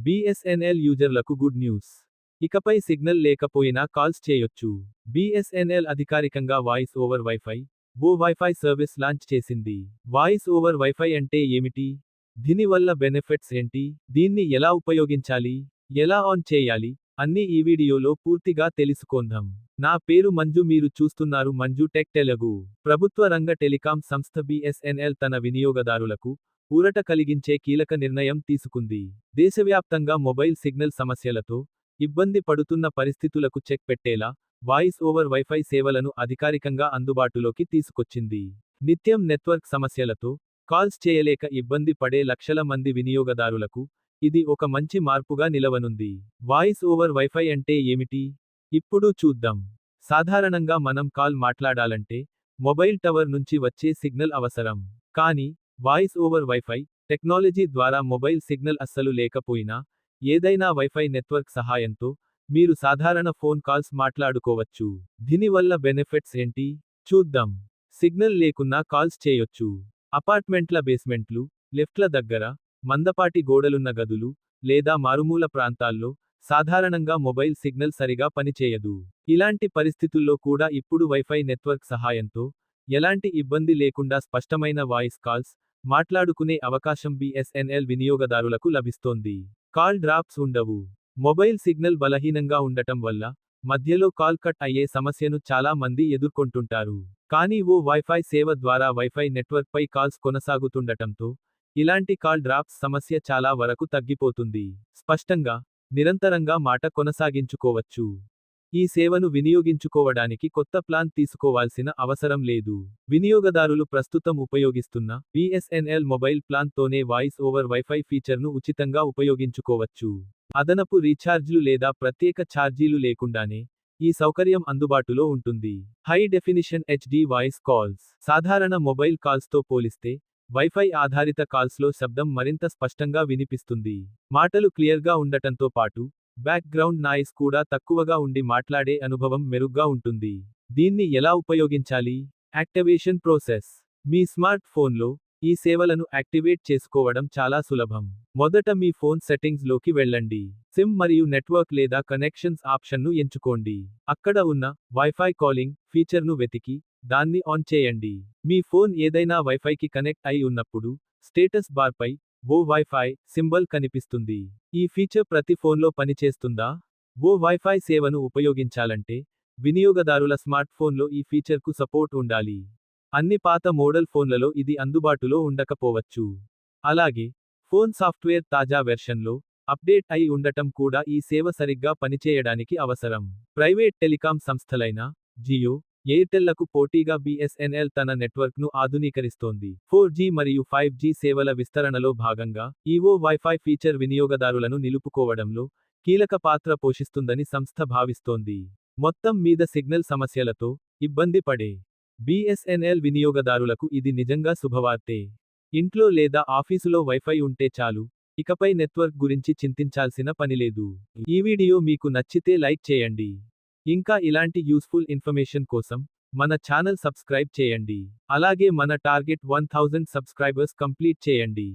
BSNL యూజర్లకు good news. ఇకపై signal లేకపోయినా కాల్స్ చేయొచ్చు. బిఎస్ఎన్ఎల్ అధికారికంగా voice over wifi wifi service launch చేసింది. వాయిస్ ఓవర్ వైఫై అంటే ఏమిటి? దీనివల్ల బెనిఫిట్స్ ఏంటి? దీన్ని ఎలా ఉపయోగించాలి? ఎలా ఆన్ చేయాలి? అన్ని ఈ వీడియోలో పూర్తిగా తెలుసుకుందాం. నా పేరు మంజు, మీరు చూస్తున్నారు మంజు టెక్ తెలుగు. ప్రభుత్వ రంగ టెలికాం సంస్థ బిఎస్ఎన్ఎల్ తన వినియోగదారులకు ఊరట కలిగించే కీలక నిర్ణయం తీసుకుంది. దేశవ్యాప్తంగా మొబైల్ సిగ్నల్ సమస్యలతో ఇబ్బంది పడుతున్న పరిస్థితులకు చెక్ పెట్టేలా వాయిస్ ఓవర్ వైఫై సేవలను అధికారికంగా అందుబాటులోకి తీసుకొచ్చింది. నిత్యం నెట్వర్క్ సమస్యలతో కాల్స్ చేయలేక ఇబ్బంది పడే లక్షల మంది వినియోగదారులకు ఇది ఒక మంచి మార్పుగా నిలవనుంది. వాయిస్ ఓవర్ వైఫై అంటే ఏమిటి? ఇప్పుడు చూద్దాం. సాధారణంగా మనం కాల్ మాట్లాడాలంటే మొబైల్ టవర్ నుంచి వచ్చే సిగ్నల్ అవసరం. కానీ వాయిస్ ఓవర్ వైఫై టెక్నాలజీ ద్వారా మొబైల్ సిగ్నల్ అస్సలు లేకపోయినా ఏదైనా వైఫై నెట్వర్క్ సహాయంతో మీరు సాధారణ ఫోన్ కాల్స్ మాట్లాడుకోవచ్చు. దీనివల్ల బెనిఫిట్స్ ఏంటి చూద్దాం. సిగ్నల్ లేకున్నా కాల్స్ చేయొచ్చు. అపార్ట్మెంట్ల బేస్మెంట్లు, లిఫ్ట్ల దగ్గర, మందపాటి గోడలున్న గదులు లేదా మారుమూల ప్రాంతాల్లో సాధారణంగా మొబైల్ సిగ్నల్ సరిగా పనిచేయదు. ఇలాంటి పరిస్థితుల్లో కూడా ఇప్పుడు వైఫై నెట్వర్క్ సహాయంతో ఎలాంటి ఇబ్బంది లేకుండా స్పష్టమైన వాయిస్ కాల్స్ మాట్లాడుకునే అవకాశం బిఎస్ఎన్ఎల్ వినియోగదారులకు లభిస్తోంది. కాల్ డ్రాప్స్ ఉండవు. మొబైల్ సిగ్నల్ బలహీనంగా ఉండటం వల్ల మధ్యలో కాల్ కట్ అయ్యే సమస్యను చాలా మంది ఎదుర్కొంటుంటారు. కానీ వైఫై సేవ ద్వారా వైఫై నెట్వర్క్పై కాల్స్ కొనసాగుతుండటంతో ఇలాంటి కాల్ డ్రాప్స్ సమస్య చాలా వరకు తగ్గిపోతుంది. స్పష్టంగా, నిరంతరంగా మాట కొనసాగించుకోవచ్చు. ఈ సేవను వినియోగించుకోవడానికి కొత్త ప్లాన్ తీసుకోవాల్సిన అవసరం లేదు. వినియోగదారులు ప్రస్తుతం ఉపయోగిస్తున్న బిఎస్ఎన్ఎల్ మొబైల్ ప్లాన్ తోనే వాయిస్ ఓవర్ వైఫై ఫీచర్ను ఉచితంగా ఉపయోగించుకోవచ్చు. అదనపు రీఛార్జ్లు లేదా ప్రత్యేక ఛార్జీలు లేకుండానే ఈ సౌకర్యం అందుబాటులో ఉంటుంది. High definition HD voice calls. సాధారణ మొబైల్ కాల్స్తో పోలిస్తే వైఫై ఆధారిత కాల్స్లో శబ్దం మరింత స్పష్టంగా వినిపిస్తుంది. మాటలు క్లియర్గా ఉండటంతో పాటు బ్యాక్గ్రౌండ్ నాయిస్ కూడా తక్కువగా ఉండి మాట్లాడే అనుభవం మెరుగ్గా ఉంటుంది. దీన్ని ఎలా ఉపయోగించాలి? Activation process. మీ స్మార్ట్ ఫోన్లో ఈ సేవలను యాక్టివేట్ చేసుకోవడం చాలా సులభం. మొదట మీ ఫోన్ సెట్టింగ్స్లోకి వెళ్ళండి. సిమ్ మరియు నెట్వర్క్ లేదా కనెక్షన్స్ ఆప్షన్ను ఎంచుకోండి. అక్కడ ఉన్న వైఫై కాలింగ్ ఫీచర్ను వెతికి దాన్ని ఆన్ చేయండి. మీ ఫోన్ ఏదైనా వైఫైకి కనెక్ట్ అయి ఉన్నప్పుడు స్టేటస్ బార్పై వైఫై సింబల్ కనిపిస్తుంది. ఈ ఫీచర్ ప్రతి ఫోన్లో పనిచేస్తుందా? వైఫై సేవను ఉపయోగించాలంటే వినియోగదారుల స్మార్ట్ ఫోన్లో ఈ ఫీచర్కు సపోర్ట్ ఉండాలి. అన్ని పాత మోడల్ ఫోన్లలో ఇది అందుబాటులో ఉండకపోవచ్చు. అలాగే ఫోన్ సాఫ్ట్వేర్ తాజా వెర్షన్లో అప్డేట్ అయి ఉండటం కూడా ఈ సేవ సరిగ్గా పనిచేయడానికి అవసరం. ప్రైవేట్ టెలికాం సంస్థలైన జియో, ఎయిర్టెల్లకు పోటీగా బిఎస్ఎన్ఎల్ తన నెట్వర్క్ను ఆధునీకరిస్తోంది. 4G మరియు 5G సేవల విస్తరణలో భాగంగా ఈ వైఫై ఫీచర్ వినియోగదారులను నిలుపుకోవడంలో కీలక పాత్ర పోషిస్తుందని సంస్థ భావిస్తోంది. మొత్తం మీద సిగ్నల్ సమస్యలతో ఇబ్బంది పడే బిఎస్ఎన్ఎల్ వినియోగదారులకు ఇది నిజంగా శుభవార్తే. ఇంట్లో లేదా ఆఫీసులో వైఫై ఉంటే చాలు, ఇకపై నెట్వర్క్ గురించి చింతించాల్సిన పనిలేదు. ఈ వీడియో మీకు నచ్చితే లైక్ చేయండి. ఇంకా ఇలాంటి యూస్ఫుల్ ఇన్ఫర్మేషన్ కోసం మన ఛానల్ సబ్స్క్రైబ్ చేయండి. అలాగే మన టార్గెట్ 1000 సబ్స్క్రైబర్స్ కంప్లీట్ చేయండి.